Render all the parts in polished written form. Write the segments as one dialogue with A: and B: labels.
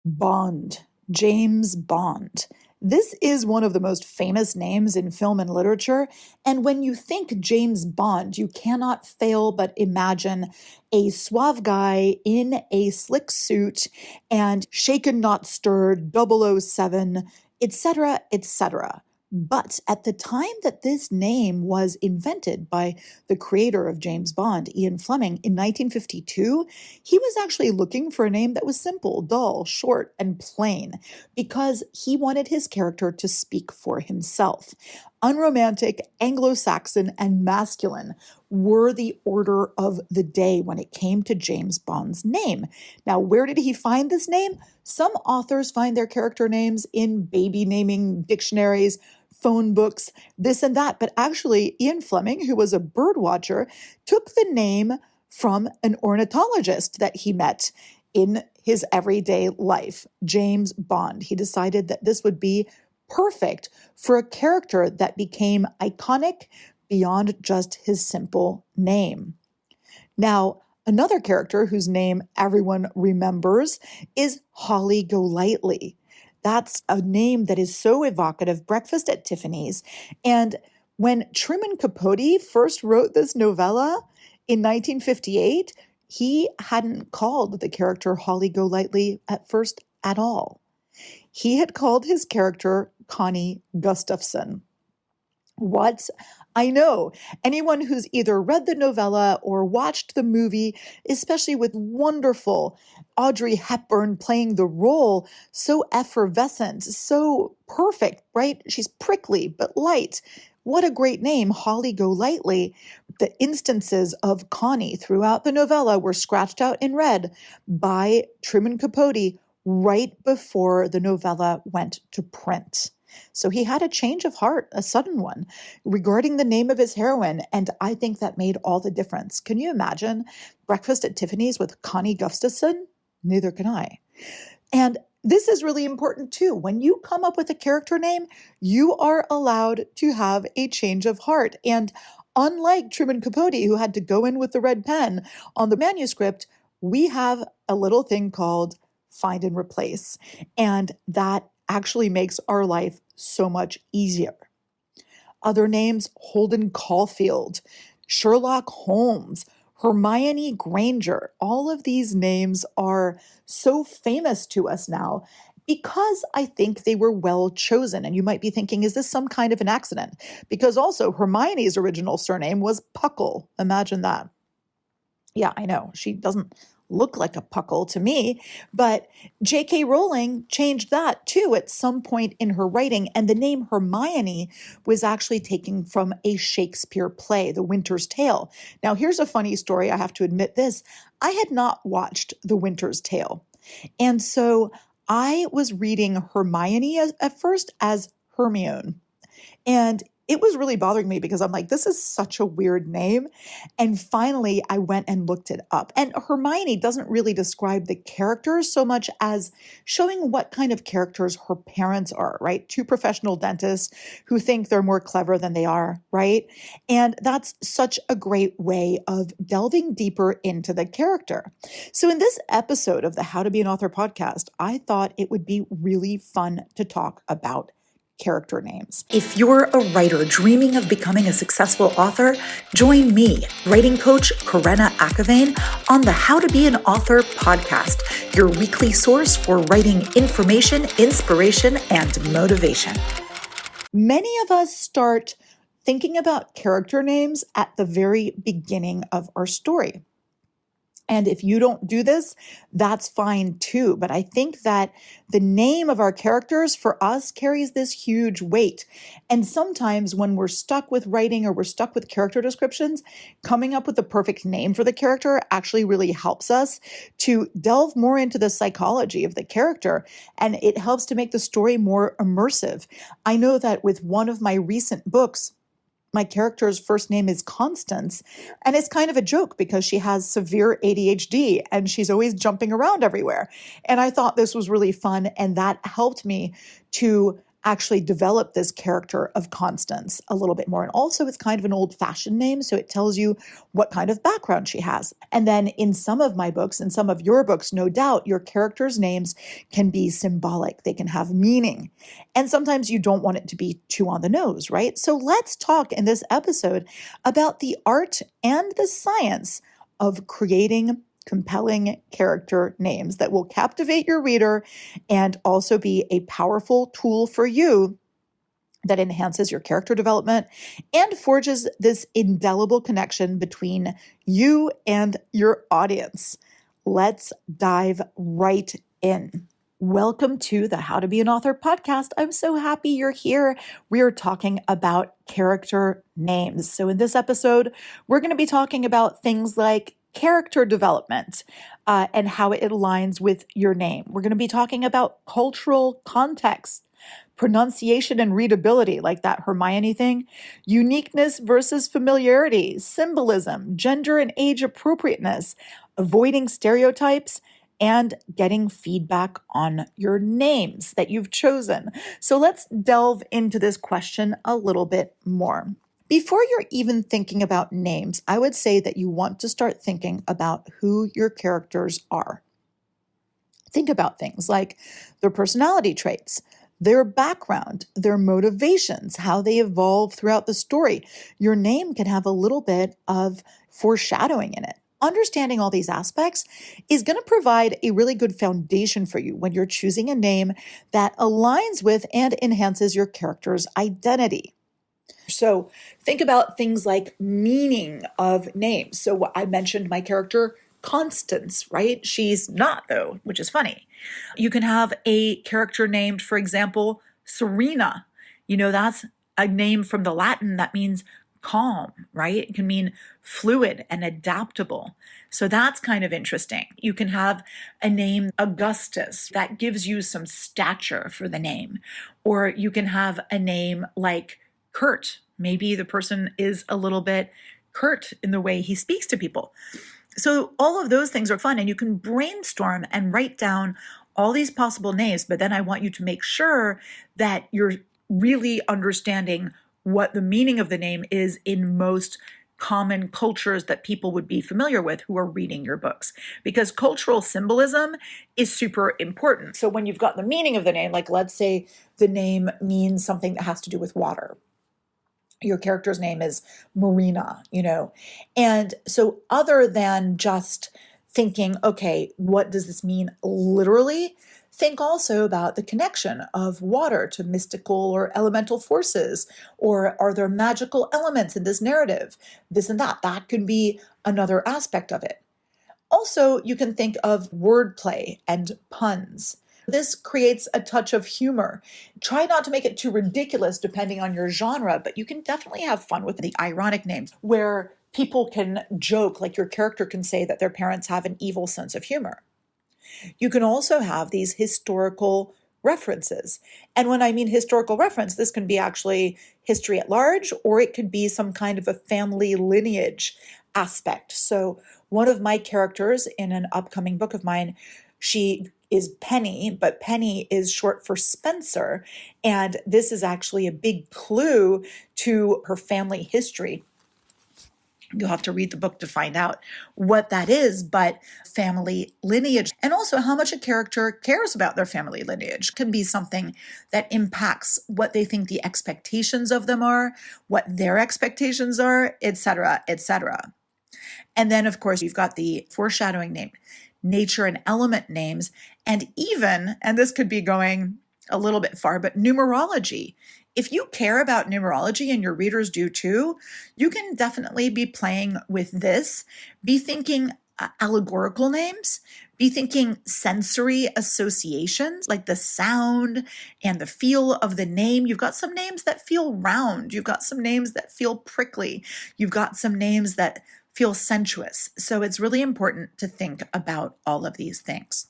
A: Bond, James Bond. This is one of the most famous names in film and literature, and when you think James Bond, you cannot fail but imagine a suave guy in a slick suit and shaken not stirred 007, etc., etc. But at the time that this name was invented by the creator of James Bond, Ian Fleming, in 1952, he was actually looking for a name that was simple, dull, short, and plain because he wanted his character to speak for himself. Unromantic, Anglo-Saxon, and masculine were the order of the day when it came to James Bond's name. Now, where did he find this name? Some authors find their character names in baby naming dictionaries, phone books, this and that. But actually, Ian Fleming, who was a bird watcher, took the name from an ornithologist that he met in his everyday life, James Bond. He decided that this would be perfect for a character that became iconic beyond just his simple name. Now, another character whose name everyone remembers is Holly Golightly. That's a name that is so evocative, Breakfast at Tiffany's. And when Truman Capote first wrote this novella in 1958, he hadn't called the character Holly Golightly at first at all. He had called his character Connie Gustafson. What? I know. Anyone who's either read the novella or watched the movie, especially with wonderful Audrey Hepburn playing the role, so effervescent, so perfect, right? She's prickly but light. What a great name, Holly Golightly. The instances of Connie throughout the novella were scratched out in red by Truman Capote right before the novella went to print. So he had a change of heart, a sudden one, regarding the name of his heroine, and I think that made all the difference. Can you imagine Breakfast at Tiffany's with Connie Gustafson? Neither can I. And this is really important too. When you come up with a character name, you are allowed to have a change of heart. And unlike Truman Capote, who had to go in with the red pen on the manuscript, we have a little thing called find and replace. And that actually makes our life so much easier. Other names, Holden Caulfield, Sherlock Holmes, Hermione Granger. All of these names are so famous to us now because I think they were well chosen. And you might be thinking, is this some kind of an accident? Because also Hermione's original surname was Puckle. Imagine that. Yeah, I know. She doesn't look like a puckle to me, but J.K. Rowling changed that too at some point in her writing, and the name Hermione was actually taken from a Shakespeare play, The Winter's Tale. Now, here's a funny story. I have to admit this. I had not watched The Winter's Tale, and so I was reading Hermione at first as Hermione, and it was really bothering me because I'm like, this is such a weird name. And finally, I went and looked it up. And Hermione doesn't really describe the characters so much as showing what kind of characters her parents are, right? Two professional dentists who think they're more clever than they are, right? And that's such a great way of delving deeper into the character. So in this episode of the How to Be an Author podcast, I thought it would be really fun to talk about character names. If you're a writer dreaming of becoming a successful author, join me, writing coach Karena Akhavein, on the How to Be an Author podcast, your weekly source for writing information, inspiration, and motivation. Many of us start thinking about character names at the very beginning of our story. And if you don't do this, that's fine too. But I think that the name of our characters for us carries this huge weight. And sometimes when we're stuck with writing or we're stuck with character descriptions, coming up with the perfect name for the character actually really helps us to delve more into the psychology of the character. And it helps to make the story more immersive. I know that with one of my recent books, my character's first name is Constance, and it's kind of a joke because she has severe ADHD and she's always jumping around everywhere. And I thought this was really fun, and that helped me to actually develop this character of Constance a little bit more. And also, it's kind of an old-fashioned name, so it tells you what kind of background she has. And then in some of my books, and some of your books, no doubt, your characters' names can be symbolic. They can have meaning. And sometimes you don't want it to be too on the nose, right? So let's talk in this episode about the art and the science of creating compelling character names that will captivate your reader and also be a powerful tool for you that enhances your character development and forges this indelible connection between you and your audience. Let's dive right in. Welcome to the How to Be an Author podcast. I'm so happy you're here. We are talking about character names. So in this episode, we're going to be talking about things like character development and how it aligns with your name. We're going to be talking about cultural context, pronunciation and readability, like that Hermione thing, uniqueness versus familiarity, symbolism, gender and age appropriateness, avoiding stereotypes, and getting feedback on your names that you've chosen. So let's delve into this question a little bit more. Before you're even thinking about names, I would say that you want to start thinking about who your characters are. Think about things like their personality traits, their background, their motivations, how they evolve throughout the story. Your name can have a little bit of foreshadowing in it. Understanding all these aspects is going to provide a really good foundation for you when you're choosing a name that aligns with and enhances your character's identity. So think about things like meaning of names. So I mentioned my character Constance, right? She's not, though, which is funny. You can have a character named, for example, Serena. That's a name from the Latin that means calm, right? It can mean fluid and adaptable. So that's kind of interesting. You can have a name Augustus that gives you some stature for the name. Or you can have a name like curt. Maybe the person is a little bit curt in the way he speaks to people. So all of those things are fun, and you can brainstorm and write down all these possible names, but then I want you to make sure that you're really understanding what the meaning of the name is in most common cultures that people would be familiar with who are reading your books, because cultural symbolism is super important. So when you've got the meaning of the name, like let's say the name means something that has to do with water. Your character's name is Marina, And so other than just thinking, okay, what does this mean literally? Think also about the connection of water to mystical or elemental forces, or are there magical elements in this narrative? This and that. That could be another aspect of it. Also, you can think of wordplay and puns. This creates a touch of humor. Try not to make it too ridiculous depending on your genre, but you can definitely have fun with the ironic names where people can joke, like your character can say that their parents have an evil sense of humor. You can also have these historical references. And when I mean historical reference, this can be actually history at large, or it could be some kind of a family lineage aspect. So one of my characters in an upcoming book of mine, she is Penny, but Penny is short for Spencer. And this is actually a big clue to her family history. You'll have to read the book to find out what that is, but family lineage, and also how much a character cares about their family lineage can be something that impacts what they think the expectations of them are, what their expectations are, etc., etc. And then, of course, you've got the foreshadowing name, nature and element names, and even, and this could be going a little bit far, but numerology. If you care about numerology and your readers do too, you can definitely be playing with this. Be thinking allegorical names. Be thinking sensory associations, like the sound and the feel of the name. You've got some names that feel round. You've got some names that feel prickly. You've got some names that feel sensuous. So it's really important to think about all of these things.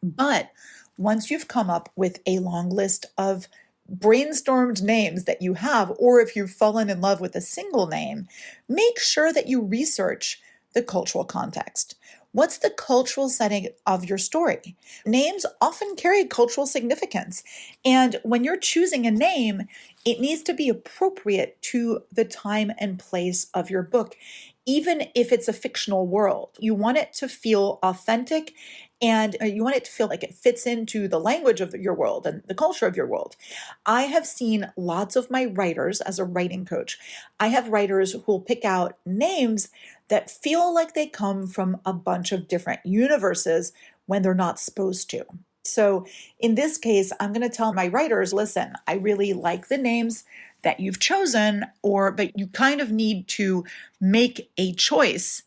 A: But once you've come up with a long list of brainstormed names that you have, or if you've fallen in love with a single name, make sure that you research the cultural context. What's the cultural setting of your story? Names often carry cultural significance. And when you're choosing a name, it needs to be appropriate to the time and place of your book, even if it's a fictional world. You want it to feel authentic and you want it to feel like it fits into the language of your world and the culture of your world. I have seen lots of my writers as a writing coach. I have writers who will pick out names that feel like they come from a bunch of different universes when they're not supposed to. So in this case, I'm going to tell my writers, listen, I really like the names that you've chosen, but you kind of need to make a choice.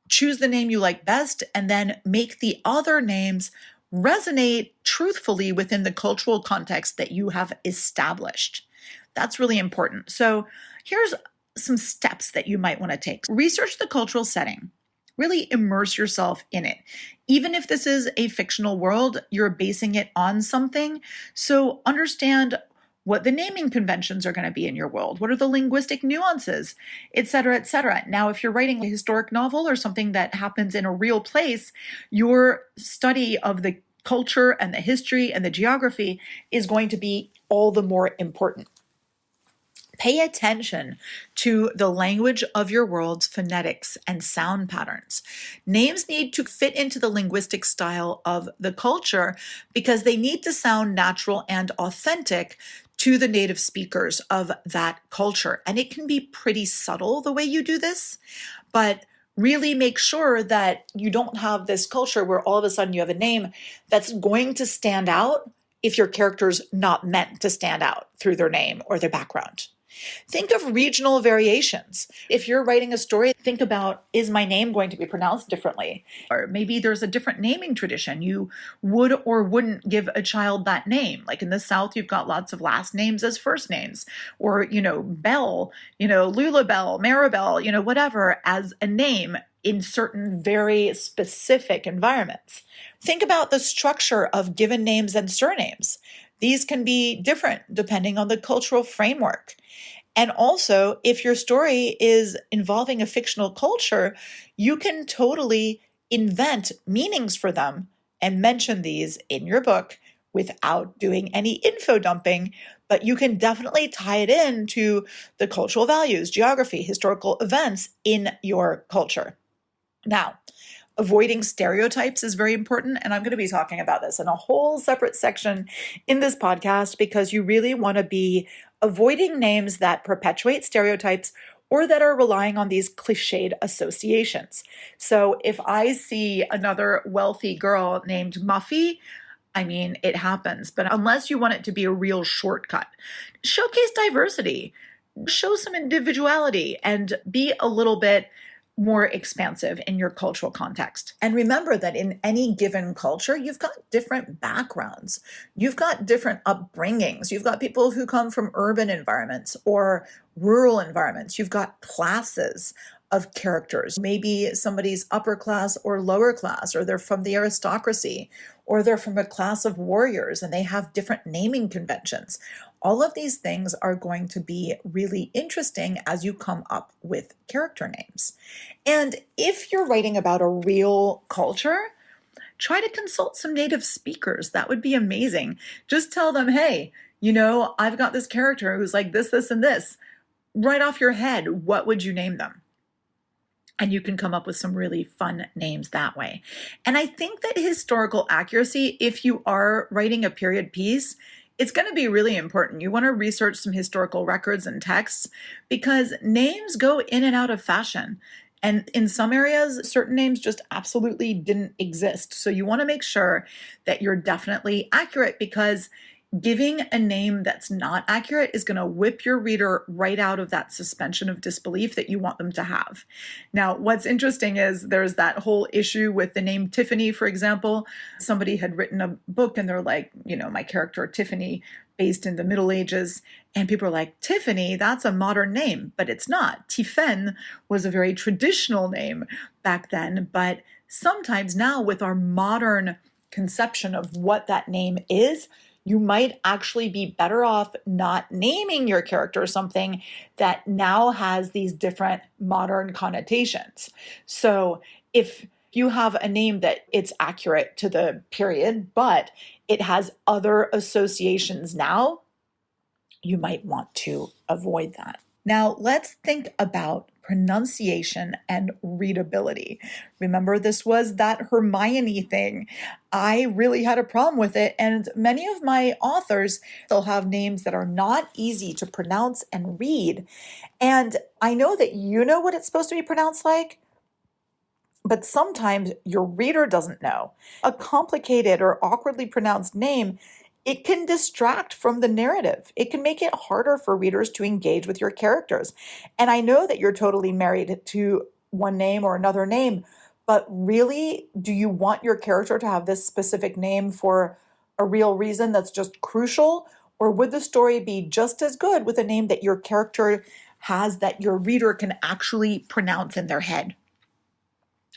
A: Choose the name you like best, and then make the other names resonate truthfully within the cultural context that you have established. That's really important. So here's some steps that you might want to take. Research the cultural setting. Really immerse yourself in it. Even if this is a fictional world, you're basing it on something. So understand what the naming conventions are going to be in your world. What are the linguistic nuances, et cetera, et cetera. Now, if you're writing a historic novel or something that happens in a real place, your study of the culture and the history and the geography is going to be all the more important. Pay attention to the language of your world's phonetics and sound patterns. Names need to fit into the linguistic style of the culture because they need to sound natural and authentic to the native speakers of that culture. And it can be pretty subtle the way you do this, but really make sure that you don't have this culture where all of a sudden you have a name that's going to stand out if your character's not meant to stand out through their name or their background. Think of regional variations. If you're writing a story, think about, is my name going to be pronounced differently? Or maybe there's a different naming tradition. You would or wouldn't give a child that name. Like in the South, you've got lots of last names as first names. Or, Belle, Lulabelle, Maribel, whatever as a name in certain very specific environments. Think about the structure of given names and surnames. These can be different depending on the cultural framework. And also, if your story is involving a fictional culture, you can totally invent meanings for them and mention these in your book without doing any info dumping, but you can definitely tie it into the cultural values, geography, historical events in your culture. Now, avoiding stereotypes is very important, and I'm going to be talking about this in a whole separate section in this podcast because you really want to be avoiding names that perpetuate stereotypes or that are relying on these cliched associations. So if I see another wealthy girl named Muffy, it happens, but unless you want it to be a real shortcut, showcase diversity, show some individuality, and be a little bit more expansive in your cultural context. And remember that in any given culture, you've got different backgrounds. You've got different upbringings. You've got people who come from urban environments or rural environments. You've got classes of characters. Maybe somebody's upper class or lower class, or they're from the aristocracy, or they're from a class of warriors and they have different naming conventions. All of these things are going to be really interesting as you come up with character names. And if you're writing about a real culture, try to consult some native speakers. That would be amazing. Just tell them, hey, I've got this character who's like this, this, and this. Right off your head, what would you name them? And you can come up with some really fun names that way. And I think that historical accuracy, if you are writing a period piece, it's going to be really important. You want to research some historical records and texts because names go in and out of fashion. And in some areas, certain names just absolutely didn't exist. So you want to make sure that you're definitely accurate because giving a name that's not accurate is going to whip your reader right out of that suspension of disbelief that you want them to have. Now, what's interesting is there's that whole issue with the name Tiffany, for example. Somebody had written a book and they're like, my character Tiffany based in the Middle Ages. And people are like, Tiffany, that's a modern name, but it's not. Tiphaine was a very traditional name back then. But sometimes now with our modern conception of what that name is, you might actually be better off not naming your character something that now has these different modern connotations. So if you have a name that it's accurate to the period, but it has other associations now, you might want to avoid that. Now, let's think about pronunciation and readability. Remember, this was that Hermione thing. I really had a problem with it, and many of my authors still have names that are not easy to pronounce and read. And I know that you know what it's supposed to be pronounced like, but sometimes your reader doesn't know. A complicated or awkwardly pronounced name, it can distract from the narrative. It can make it harder for readers to engage with your characters. And I know that you're totally married to one name or another name, but really, do you want your character to have this specific name for a real reason that's just crucial? Or would the story be just as good with a name that your character has that your reader can actually pronounce in their head?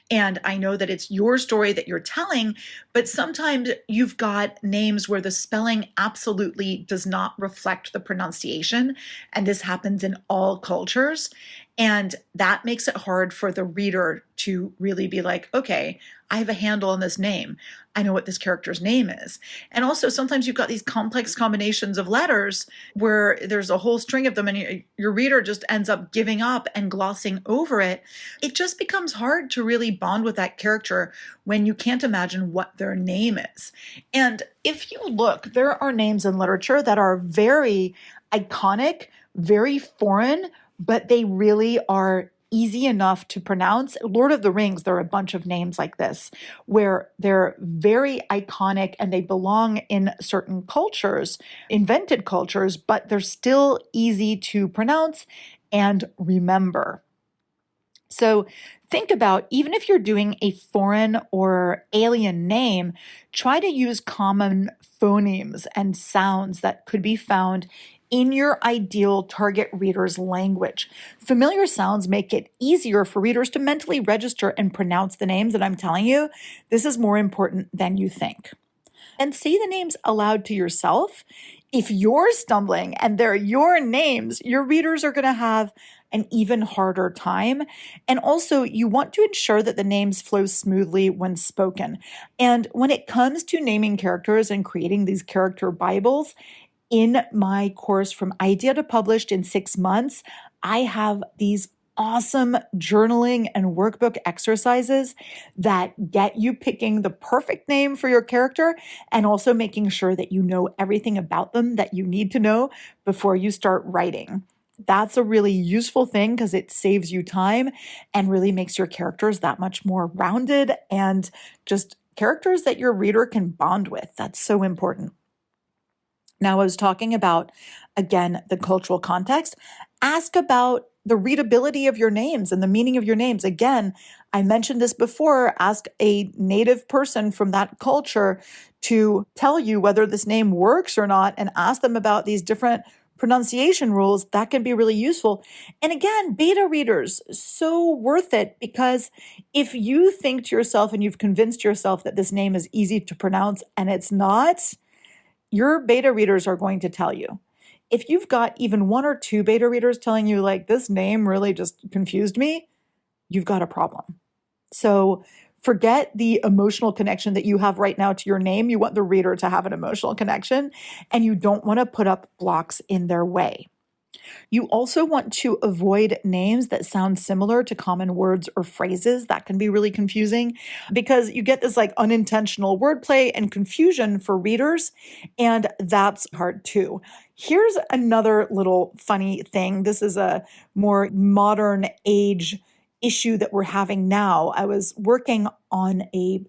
A: And I know that it's your story that you're telling, but sometimes you've got names where the spelling absolutely does not reflect the pronunciation. And this happens in all cultures. And that makes it hard for the reader to really be like, okay, I have a handle on this name. I know what this character's name is. And also sometimes you've got these complex combinations of letters where there's a whole string of them and your reader just ends up giving up and glossing over it. It just becomes hard to really bond with that character when you can't imagine what their name is. And if you look, there are names in literature that are very iconic, very foreign, but they really are easy enough to pronounce. Lord of the Rings, there are a bunch of names like this where they're very iconic and they belong in certain cultures, invented cultures, but they're still easy to pronounce and remember. So think about, even if you're doing a foreign or alien name, try to use common phonemes and sounds that could be found in your ideal target reader's language. Familiar sounds make it easier for readers to mentally register and pronounce the names. And I'm telling you, this is more important than you think. And say the names aloud to yourself. If you're stumbling and they're your names, your readers are going to have an even harder time. And also, you want to ensure that the names flow smoothly when spoken. And when it comes to naming characters and creating these character Bibles, in my course From Idea to Published in 6 months, I have these awesome journaling and workbook exercises that get you picking the perfect name for your character and also making sure that you know everything about them that you need to know before you start writing. That's a really useful thing because it saves you time and really makes your characters that much more rounded and just characters that your reader can bond with. That's so important. Now, I was talking about, again, the cultural context. Ask about the readability of your names and the meaning of your names. Again, I mentioned this before. Ask a native person from that culture to tell you whether this name works or not, and ask them about these different pronunciation rules. That can be really useful. And again, beta readers, so worth it, because if you think to yourself and you've convinced yourself that this name is easy to pronounce and it's not, your beta readers are going to tell you. If you've got even 1 or 2 beta readers telling you, like, this name really just confused me, you've got a problem. So forget the emotional connection that you have right now to your name. You want the reader to have an emotional connection, and you don't want to put up blocks in their way. You also want to avoid names that sound similar to common words or phrases. That can be really confusing because you get this like unintentional wordplay and confusion for readers, and that's hard too. Here's another little funny thing. This is a more modern age issue that we're having now. I was working on a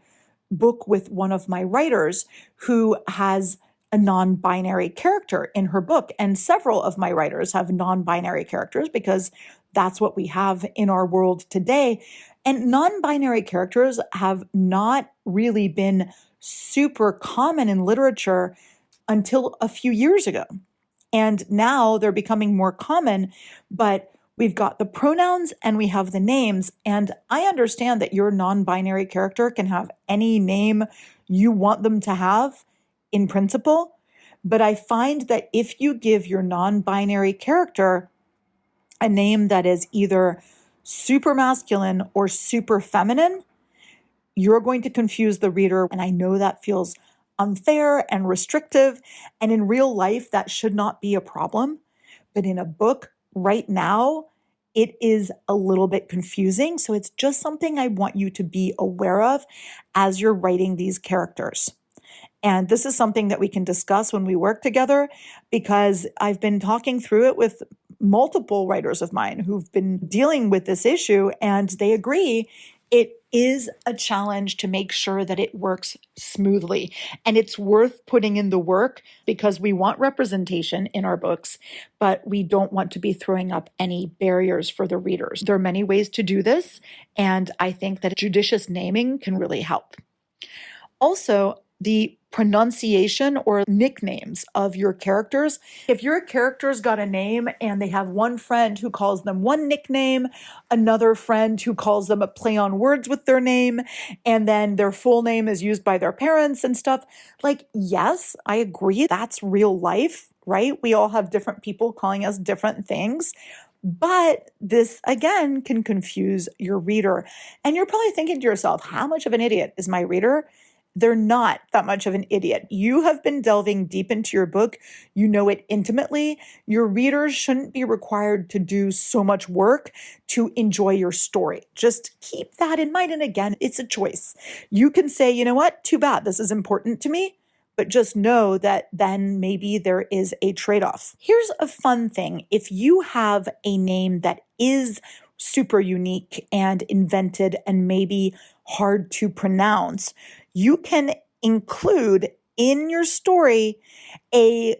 A: book with one of my writers who has a non-binary character in her book. And several of my writers have non-binary characters because that's what we have in our world today. And non-binary characters have not really been super common in literature until a few years ago. And now they're becoming more common, but we've got the pronouns and we have the names. And I understand that your non-binary character can have any name you want them to have in principle, but I find that if you give your non-binary character a name that is either super masculine or super feminine, you're going to confuse the reader. And I know that feels unfair and restrictive. And in real life, that should not be a problem. But in a book right now, it is a little bit confusing. So it's just something I want you to be aware of as you're writing these characters. And this is something that we can discuss when we work together, because I've been talking through it with multiple writers of mine who've been dealing with this issue, and they agree it is a challenge to make sure that it works smoothly. And it's worth putting in the work because we want representation in our books, but we don't want to be throwing up any barriers for the readers. There are many ways to do this, and I think that judicious naming can really help. Also, the pronunciation or nicknames of your characters. If your character's got a name and they have one friend who calls them one nickname, another friend who calls them a play on words with their name, and then their full name is used by their parents and stuff, like, yes, I agree. That's real life, right? We all have different people calling us different things. But this, again, can confuse your reader. And you're probably thinking to yourself, how much of an idiot is my reader? They're not that much of an idiot. You have been delving deep into your book. You know it intimately. Your readers shouldn't be required to do so much work to enjoy your story. Just keep that in mind. And again, it's a choice. You can say, you know what? Too bad. This is important to me. But just know that then maybe there is a trade-off. Here's a fun thing. If you have a name that is super unique and invented and maybe hard to pronounce, you can include in your story a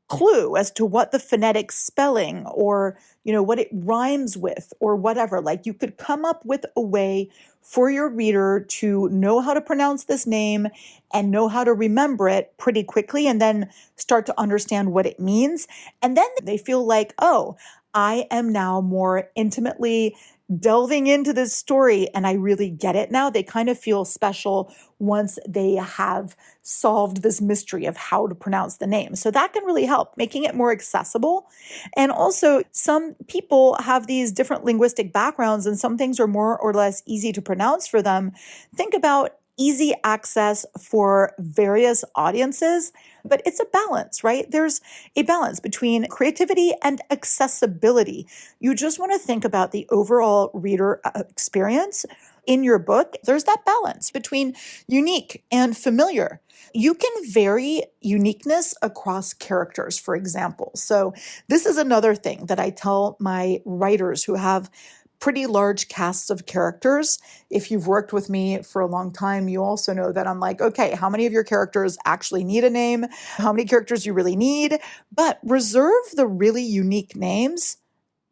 A: clue as to what the phonetic spelling or, what it rhymes with or whatever. Like, you could come up with a way for your reader to know how to pronounce this name and know how to remember it pretty quickly and then start to understand what it means. And then they feel like, oh, I am now more intimately delving into this story and I really get it now. They kind of feel special once they have solved this mystery of how to pronounce the name. So that can really help, making it more accessible. And also, some people have these different linguistic backgrounds and some things are more or less easy to pronounce for them. Think about easy access for various audiences, but it's a balance, right? There's a balance between creativity and accessibility. You just want to think about the overall reader experience in your book. There's that balance between unique and familiar. You can vary uniqueness across characters, for example. So this is another thing that I tell my writers who have pretty large casts of characters. If you've worked with me for a long time, you also know that I'm like, okay, how many of your characters actually need a name? How many characters you really need? But reserve the really unique names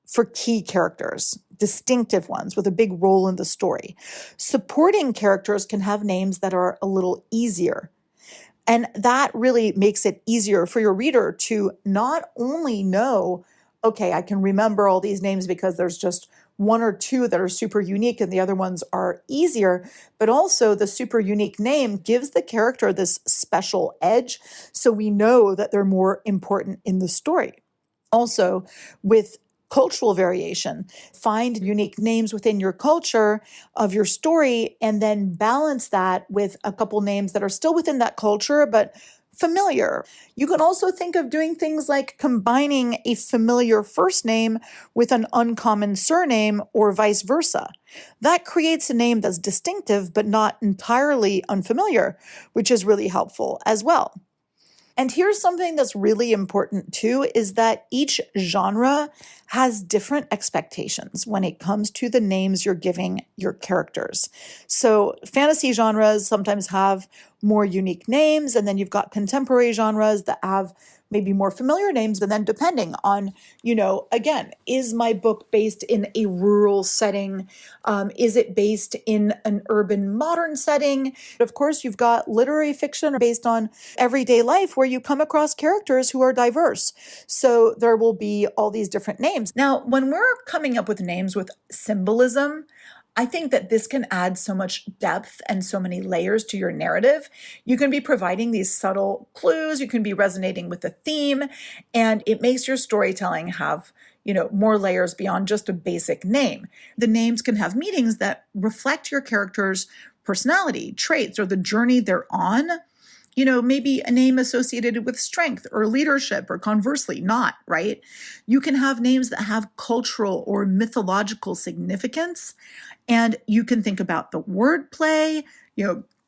A: for key characters, distinctive ones with a big role in the story. Supporting characters can have names that are a little easier. And that really makes it easier for your reader to not only know, okay, I can remember all these names because there's just one or two that are super unique and the other ones are easier, but also the super unique name gives the character this special edge, so we know that they're more important in the story. Also, with cultural variation, find unique names within your culture of your story and then balance that with a couple names that are still within that culture, but familiar. You can also think of doing things like combining a familiar first name with an uncommon surname or vice versa. That creates a name that's distinctive but not entirely unfamiliar, which is really helpful as well. And here's something that's really important too, is that each genre has different expectations when it comes to the names you're giving your characters. So fantasy genres sometimes have more unique names, and then you've got contemporary genres that have maybe more familiar names. And then depending on, again, is my book based in a rural setting? Is it based in an urban modern setting? Of course, you've got literary fiction based on everyday life where you come across characters who are diverse. So there will be all these different names. Now, when we're coming up with names with symbolism, I think that this can add so much depth and so many layers to your narrative. You can be providing these subtle clues, you can be resonating with the theme, and it makes your storytelling have, more layers beyond just a basic name. The names can have meanings that reflect your character's personality, traits, or the journey they're on. Maybe a name associated with strength or leadership, or conversely, not, right? You can have names that have cultural or mythological significance. And you can think about the wordplay,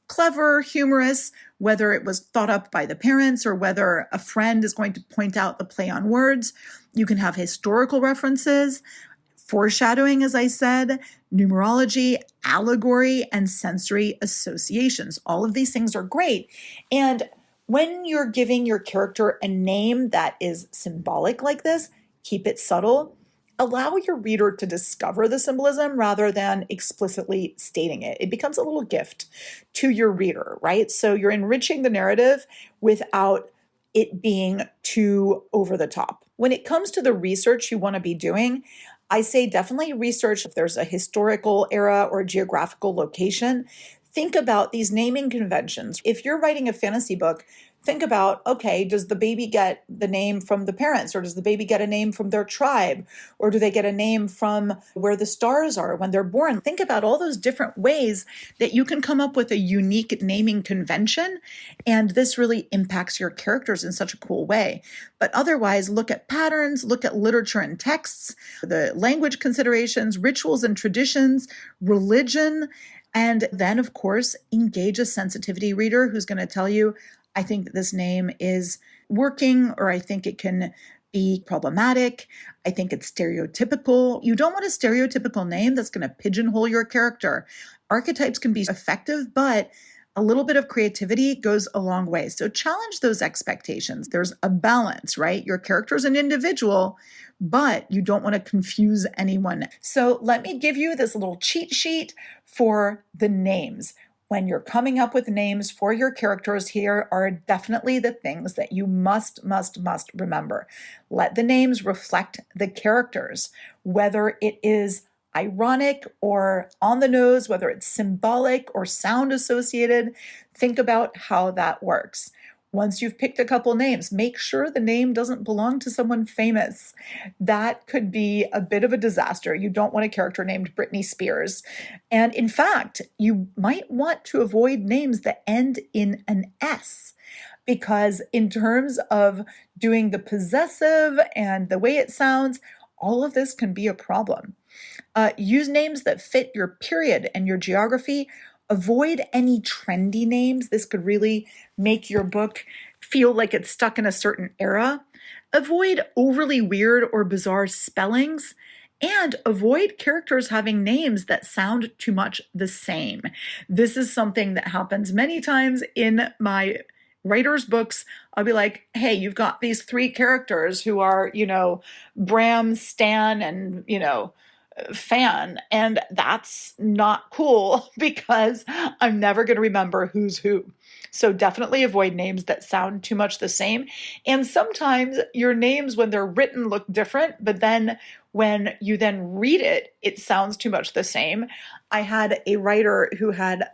A: clever, humorous, whether it was thought up by the parents or whether a friend is going to point out the play on words. You can have historical references, foreshadowing, as I said, numerology, allegory, and sensory associations. All of these things are great. And when you're giving your character a name that is symbolic like this, keep it subtle. Allow your reader to discover the symbolism rather than explicitly stating it. It becomes a little gift to your reader, right? So you're enriching the narrative without it being too over the top. When it comes to the research you want to be doing, I say definitely research if there's a historical era or geographical location. Think about these naming conventions. If you're writing a fantasy book, think about, okay, does the baby get the name from the parents, or does the baby get a name from their tribe, or do they get a name from where the stars are when they're born? Think about all those different ways that you can come up with a unique naming convention, and this really impacts your characters in such a cool way. But otherwise, look at patterns, look at literature and texts, the language considerations, rituals and traditions, religion, and then, of course, engage a sensitivity reader who's going to tell you, I think that this name is working, or I think it can be problematic. I think it's stereotypical. You don't want a stereotypical name that's going to pigeonhole your character. Archetypes can be effective, but a little bit of creativity goes a long way. So challenge those expectations. There's a balance, right? Your character's an individual, but you don't want to confuse anyone. So let me give you this little cheat sheet for the names. When you're coming up with names for your characters, here are definitely the things that you must remember. Let the names reflect the characters, whether it is ironic or on the nose, whether it's symbolic or sound associated. Think about how that works. Once you've picked a couple names, make sure the name doesn't belong to someone famous. That could be a bit of a disaster. You don't want a character named Britney Spears. And in fact, you might want to avoid names that end in an S, because in terms of doing the possessive and the way it sounds, all of this can be a problem. Use names that fit your period and your geography. Avoid any trendy names. This could really make your book feel like it's stuck in a certain era. Avoid overly weird or bizarre spellings, and avoid characters having names that sound too much the same. This is something that happens many times in my writers' books. I'll be like, hey, you've got these three characters who are, Bram, Stan, and, Fan, and that's not cool because I'm never going to remember who's who. So definitely avoid names that sound too much the same. And sometimes your names, when they're written, look different, but then when you then read it, it sounds too much the same. I had a writer who had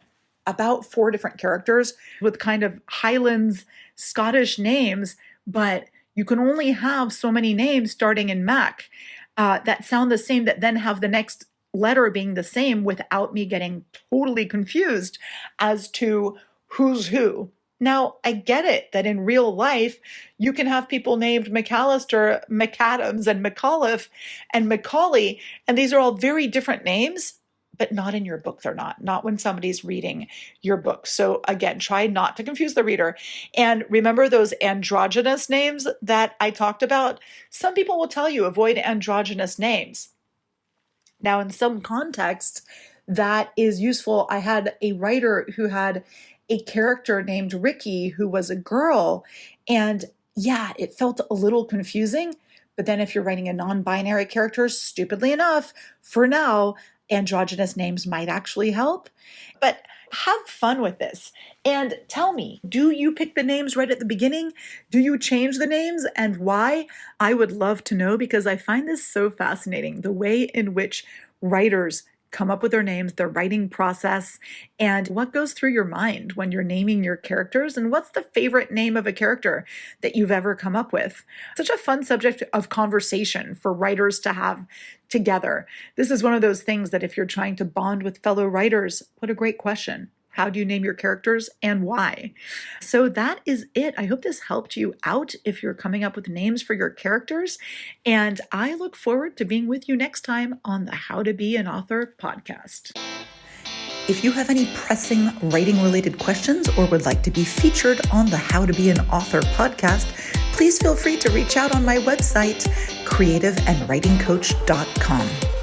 A: about 4 different characters with kind of Highlands Scottish names, but you can only have so many names starting in Mac that sound the same, that then have the next letter being the same, without me getting totally confused as to who's who. Now, I get it that in real life, you can have people named McAllister, McAdams, and McAuliffe, and Macaulay, and these are all very different names, but not in your book. They're not when somebody's reading your book. So again, try not to confuse the reader. And remember those androgynous names that I talked about? Some people will tell you avoid androgynous names. Now, in some contexts, that is useful. I had a writer who had a character named Ricky who was a girl, and yeah, it felt a little confusing. But then if you're writing a non-binary character, stupidly enough, for now, androgynous names might actually help. But have fun with this and tell me, do you pick the names right at the beginning? Do you change the names, and why? I would love to know, because I find this so fascinating, the way in which writers come up with their names, their writing process, and what goes through your mind when you're naming your characters, and what's the favorite name of a character that you've ever come up with. Such a fun subject of conversation for writers to have together. This is one of those things that if you're trying to bond with fellow writers, what a great question. How do you name your characters and why? So that is it. I hope this helped you out if you're coming up with names for your characters. And I look forward to being with you next time on the How to Be an Author podcast. If you have any pressing writing-related questions or would like to be featured on the How to Be an Author podcast, please feel free to reach out on my website, creativeandwritingcoach.com.